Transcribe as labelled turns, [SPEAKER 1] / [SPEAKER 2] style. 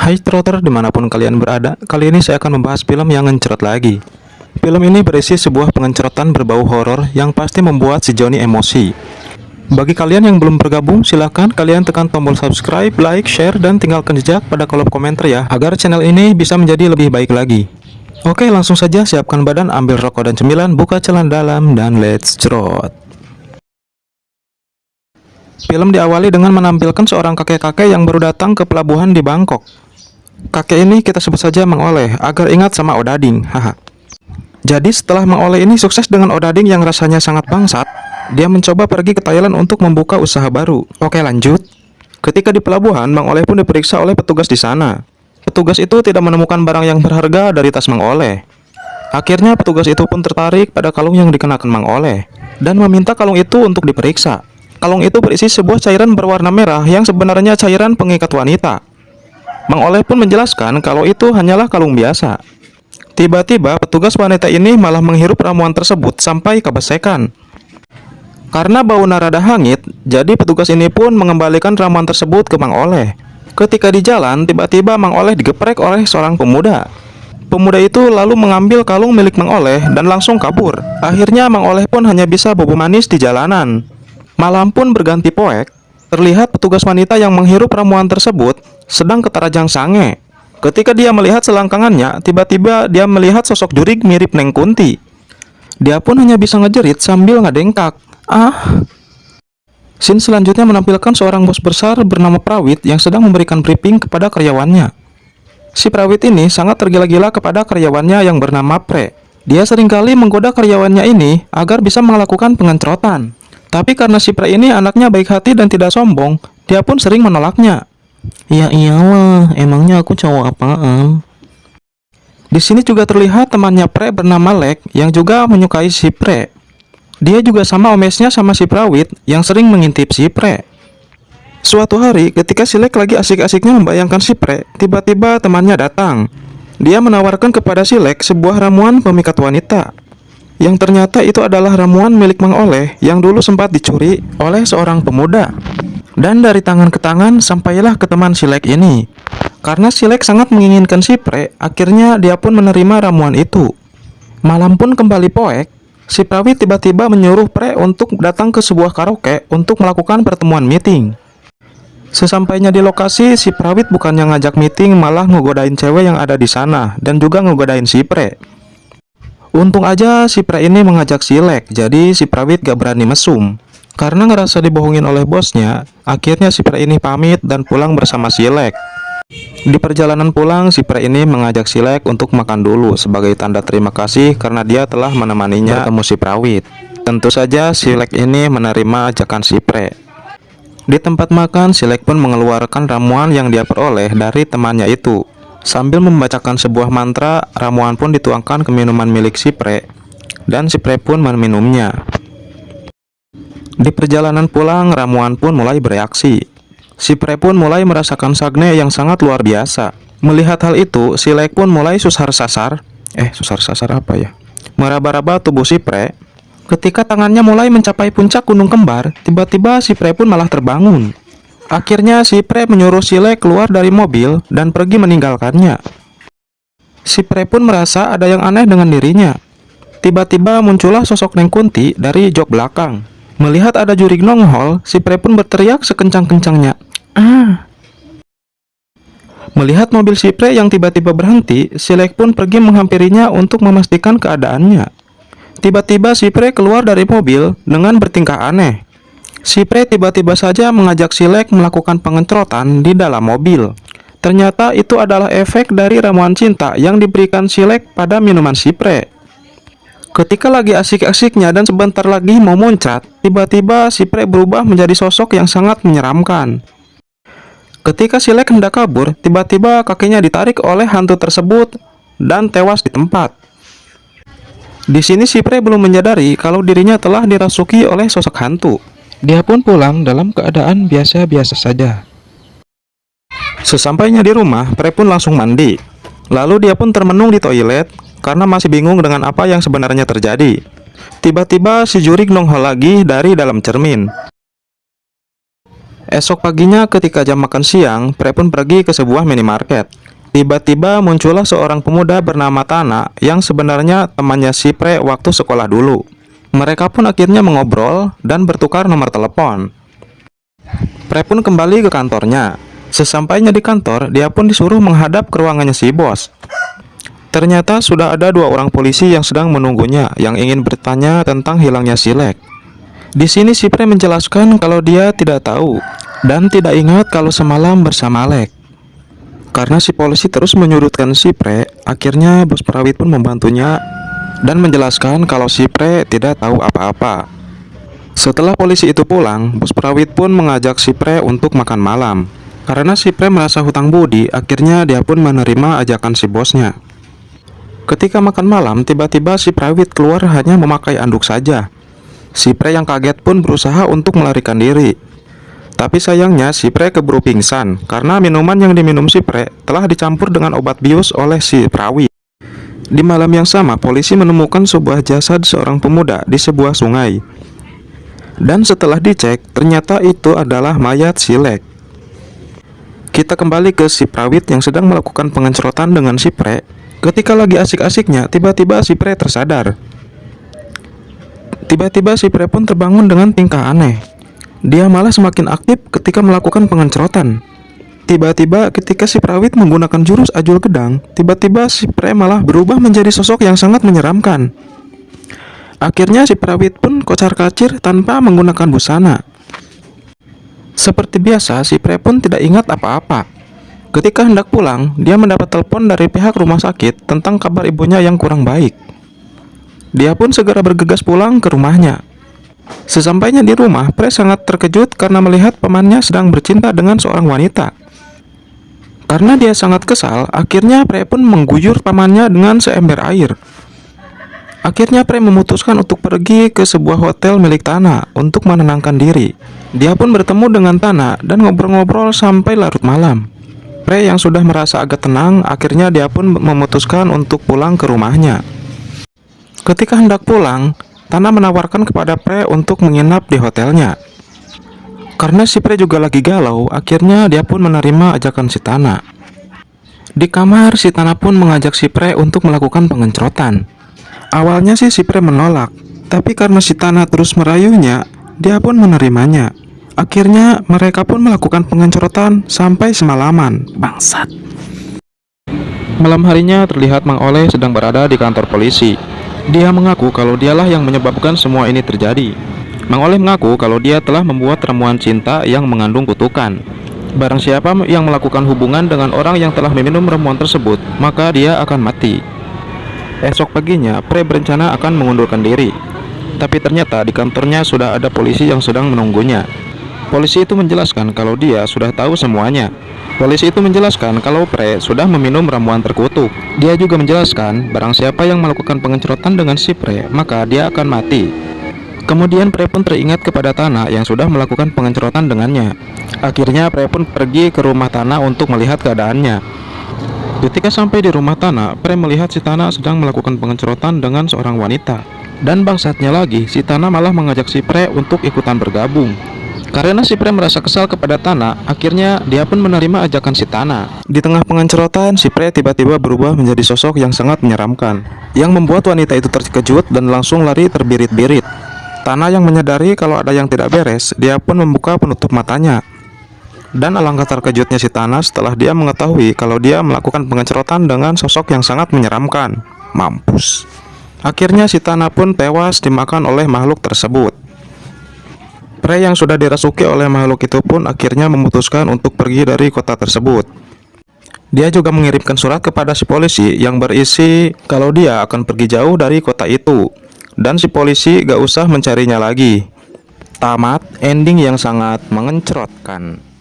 [SPEAKER 1] Hai trotter dimanapun kalian berada, kali ini saya akan membahas film yang ngencrot lagi. Film ini berisi sebuah pengencrotan berbau horor yang pasti membuat si Johnny emosi. Bagi kalian yang belum bergabung, silahkan kalian tekan tombol subscribe, like, share, dan tinggalkan jejak pada kolom komentar ya, agar channel ini bisa menjadi lebih baik lagi. Oke, langsung saja siapkan badan, ambil rokok dan cemilan, buka celana dalam, dan let's crot. Film diawali dengan menampilkan seorang kakek-kakek yang baru datang ke pelabuhan di Bangkok. Kakek ini kita sebut saja Mang Oleh, agar ingat sama Odading, haha. Jadi setelah Mang Oleh ini sukses dengan Odading yang rasanya sangat bangsat, dia mencoba pergi ke Thailand untuk membuka usaha baru. Oke, lanjut. Ketika di pelabuhan, Mang Oleh pun diperiksa oleh petugas di sana. Petugas itu tidak menemukan barang yang berharga dari tas Mang Oleh. Akhirnya petugas itu pun tertarik pada kalung yang dikenakan Mang Oleh dan meminta kalung itu untuk diperiksa. Kalung itu berisi sebuah cairan berwarna merah yang sebenarnya cairan pengikat wanita. Mang Oleh pun menjelaskan kalau itu hanyalah kalung biasa. Tiba-tiba petugas wanita ini malah menghirup ramuan tersebut sampai kebesekan. Karena baunya rada hangit, jadi petugas ini pun mengembalikan ramuan tersebut ke Mang Oleh. Ketika di jalan, tiba-tiba Mang Oleh digeprek oleh seorang pemuda. Pemuda itu lalu mengambil kalung milik Mang Oleh dan langsung kabur. Akhirnya Mang Oleh pun hanya bisa bobo manis di jalanan. Malam pun berganti poek. Terlihat petugas wanita yang menghirup ramuan tersebut sedang ketarajang sange. Ketika dia melihat selangkangannya, tiba-tiba dia melihat sosok jurig mirip Neng Kunti. Dia pun hanya bisa ngejerit sambil ngadengkak. Scene selanjutnya menampilkan seorang bos besar bernama Prawit yang sedang memberikan briefing kepada karyawannya. Si Prawit ini sangat tergila-gila kepada karyawannya yang bernama Pre. Dia seringkali menggoda karyawannya ini agar bisa melakukan pengencrotan. Tapi karena si Pre ini anaknya baik hati dan tidak sombong, dia pun sering menolaknya. Ya iyalah, emangnya aku cowok apaan? Di sini juga terlihat temannya Pre bernama Lek yang juga menyukai si Pre. Dia juga sama omesnya sama si Prawit yang sering mengintip si Pre. Suatu hari ketika si Lek lagi asik-asiknya membayangkan si Pre, tiba-tiba temannya datang. Dia menawarkan kepada si Lek sebuah ramuan pemikat wanita, yang ternyata itu adalah ramuan milik Mang Oleh yang dulu sempat dicuri oleh seorang pemuda. Dan dari tangan ke tangan sampailah ke teman si Lek ini. Karena si Lek sangat menginginkan si Pre, akhirnya dia pun menerima ramuan itu. Malam pun kembali poek. Si Prawit tiba-tiba menyuruh Pre untuk datang ke sebuah karaoke untuk melakukan pertemuan meeting. Sesampainya di lokasi, si Prawit bukannya ngajak meeting, malah ngegodain cewek yang ada di sana dan juga ngegodain si Pre. Untung aja si Pre ini mengajak si Lek, jadi si Prawit gak berani mesum. Karena ngerasa dibohongin oleh bosnya, akhirnya si Pre ini pamit dan pulang bersama si Lek. Di perjalanan pulang, si Pre ini mengajak si Lek untuk makan dulu sebagai tanda terima kasih karena dia telah menemaninya bertemu si Prawit. Tentu saja si Lek ini menerima ajakan si Pre. Di tempat makan, si Lek pun mengeluarkan ramuan yang dia peroleh dari temannya itu. Sambil membacakan sebuah mantra, ramuan pun dituangkan ke minuman milik si Pre, dan si Pre pun meminumnya. Di perjalanan pulang, ramuan pun mulai bereaksi. Si Pre pun mulai merasakan sagne yang sangat luar biasa. Melihat hal itu, si Lek pun mulai susar-sasar apa ya? Meraba-raba tubuh si Pre. Ketika tangannya mulai mencapai puncak gunung kembar, tiba-tiba si Pre pun malah terbangun. Akhirnya si Pre menyuruh si Lek keluar dari mobil dan pergi meninggalkannya. Si Pre pun merasa ada yang aneh dengan dirinya. Tiba-tiba muncullah sosok Neng Kunti dari jok belakang. Melihat ada jurig nongol, si Pre pun berteriak sekencang-kencangnya. Melihat mobil si Pre yang tiba-tiba berhenti, si Lek pun pergi menghampirinya untuk memastikan keadaannya. Tiba-tiba si Pre keluar dari mobil dengan bertingkah aneh. Si Pre tiba-tiba saja mengajak si Lek melakukan pengencrotan di dalam mobil. Ternyata itu adalah efek dari ramuan cinta yang diberikan si Lek pada minuman si Pre. Ketika lagi asik-asiknya dan sebentar lagi mau loncat, tiba-tiba si Pre berubah menjadi sosok yang sangat menyeramkan. Ketika si Lek hendak kabur, tiba-tiba kakinya ditarik oleh hantu tersebut dan tewas di tempat. Di sini si Pre belum menyadari kalau dirinya telah dirasuki oleh sosok hantu. Dia pun pulang dalam keadaan biasa-biasa saja. Sesampainya di rumah, Pre pun langsung mandi. Lalu dia pun termenung di toilet karena masih bingung dengan apa yang sebenarnya terjadi. Tiba-tiba si jurig nongol lagi dari dalam cermin. Esok paginya ketika jam makan siang, Pre pun pergi ke sebuah minimarket. Tiba-tiba muncullah seorang pemuda bernama Tana yang sebenarnya temannya si Pre waktu sekolah dulu. Mereka pun akhirnya mengobrol dan bertukar nomor telepon. Pre pun kembali ke kantornya. Sesampainya di kantor, dia pun disuruh menghadap ke ruangannya si bos. Ternyata sudah ada dua orang polisi yang sedang menunggunya yang ingin bertanya tentang hilangnya si Lek. Di sini si Pre menjelaskan kalau dia tidak tahu dan tidak ingat kalau semalam bersama Lek. Karena si polisi terus menyudutkan si Pre, akhirnya bos Prawit pun membantunya dan menjelaskan kalau si Pre tidak tahu apa-apa. Setelah polisi itu pulang, bos Prawit pun mengajak si Pre untuk makan malam. Karena si Pre merasa hutang budi, akhirnya dia pun menerima ajakan si bosnya. Ketika makan malam, tiba-tiba si Prawit keluar hanya memakai anduk saja. Si Pre yang kaget pun berusaha untuk melarikan diri. Tapi sayangnya si Pre keburu pingsan karena minuman yang diminum si Pre telah dicampur dengan obat bius oleh si Prawit. Di malam yang sama, polisi menemukan sebuah jasad seorang pemuda di sebuah sungai. Dan setelah dicek, ternyata itu adalah mayat si Lek. Kita kembali ke si Prawit yang sedang melakukan pengencerotan dengan si Pre. Ketika lagi asik-asiknya, tiba-tiba si Pre tersadar. Tiba-tiba si Pre pun terbangun dengan tingkah aneh. Dia malah semakin aktif ketika melakukan pengencerotan. Tiba-tiba ketika si Prawit menggunakan jurus ajul gedang, tiba-tiba si Pre malah berubah menjadi sosok yang sangat menyeramkan. Akhirnya si Prawit pun kocar-kacir tanpa menggunakan busana. Seperti biasa, si Pre pun tidak ingat apa-apa. Ketika hendak pulang, dia mendapat telepon dari pihak rumah sakit tentang kabar ibunya yang kurang baik. Dia pun segera bergegas pulang ke rumahnya. Sesampainya di rumah, Pre sangat terkejut karena melihat pamannya sedang bercinta dengan seorang wanita. Karena dia sangat kesal, akhirnya Pre pun mengguyur pamannya dengan seember air. Akhirnya Pre memutuskan untuk pergi ke sebuah hotel milik Tana untuk menenangkan diri. Dia pun bertemu dengan Tana dan ngobrol-ngobrol sampai larut malam. Pre yang sudah merasa agak tenang, akhirnya dia pun memutuskan untuk pulang ke rumahnya. Ketika hendak pulang, Tana menawarkan kepada Pre untuk menginap di hotelnya. Karena si Pre juga lagi galau, akhirnya dia pun menerima ajakan si Tana. Di kamar, si Tana pun mengajak si Pre untuk melakukan pengencerotan. Awalnya sih si Pre menolak, tapi karena si Tana terus merayunya, dia pun menerimanya. Akhirnya mereka pun melakukan pengencerotan sampai semalaman. Bangsat. Malam harinya terlihat Mang Oleh sedang berada di kantor polisi. Dia mengaku kalau dialah yang menyebabkan semua ini terjadi. Mang Oleh mengaku kalau dia telah membuat ramuan cinta yang mengandung kutukan. Barang siapa yang melakukan hubungan dengan orang yang telah meminum ramuan tersebut, maka dia akan mati. Esok paginya, Pre berencana akan mengundurkan diri. Tapi ternyata di kantornya sudah ada polisi yang sedang menunggunya. Polisi itu menjelaskan kalau dia sudah tahu semuanya. Polisi itu menjelaskan kalau Pre sudah meminum ramuan terkutuk. Dia juga menjelaskan barang siapa yang melakukan pengencerotan dengan si Pre, maka dia akan mati. Kemudian Pre pun teringat kepada Tana yang sudah melakukan pengencerotan dengannya. Akhirnya Pre pun pergi ke rumah Tana untuk melihat keadaannya. Ketika sampai di rumah Tana, Pre melihat si Tana sedang melakukan pengencerotan dengan seorang wanita. Dan bangsatnya lagi, si Tana malah mengajak si Pre untuk ikutan bergabung. Karena si Pre merasa kesal kepada Tana, akhirnya dia pun menerima ajakan si Tana. Di tengah pengencerotan, si Pre tiba-tiba berubah menjadi sosok yang sangat menyeramkan, yang membuat wanita itu terkejut dan langsung lari terbirit-birit. Tana yang menyadari kalau ada yang tidak beres, dia pun membuka penutup matanya. Dan alangkah terkejutnya si Tana setelah dia mengetahui kalau dia melakukan pengencerotan dengan sosok yang sangat menyeramkan. Mampus. Akhirnya si Tana pun tewas dimakan oleh makhluk tersebut. Pre yang sudah dirasuki oleh makhluk itu pun akhirnya memutuskan untuk pergi dari kota tersebut. Dia juga mengirimkan surat kepada si polisi yang berisi kalau dia akan pergi jauh dari kota itu. Dan si polisi gak usah mencarinya lagi. Tamat, ending yang sangat mengencerotkan.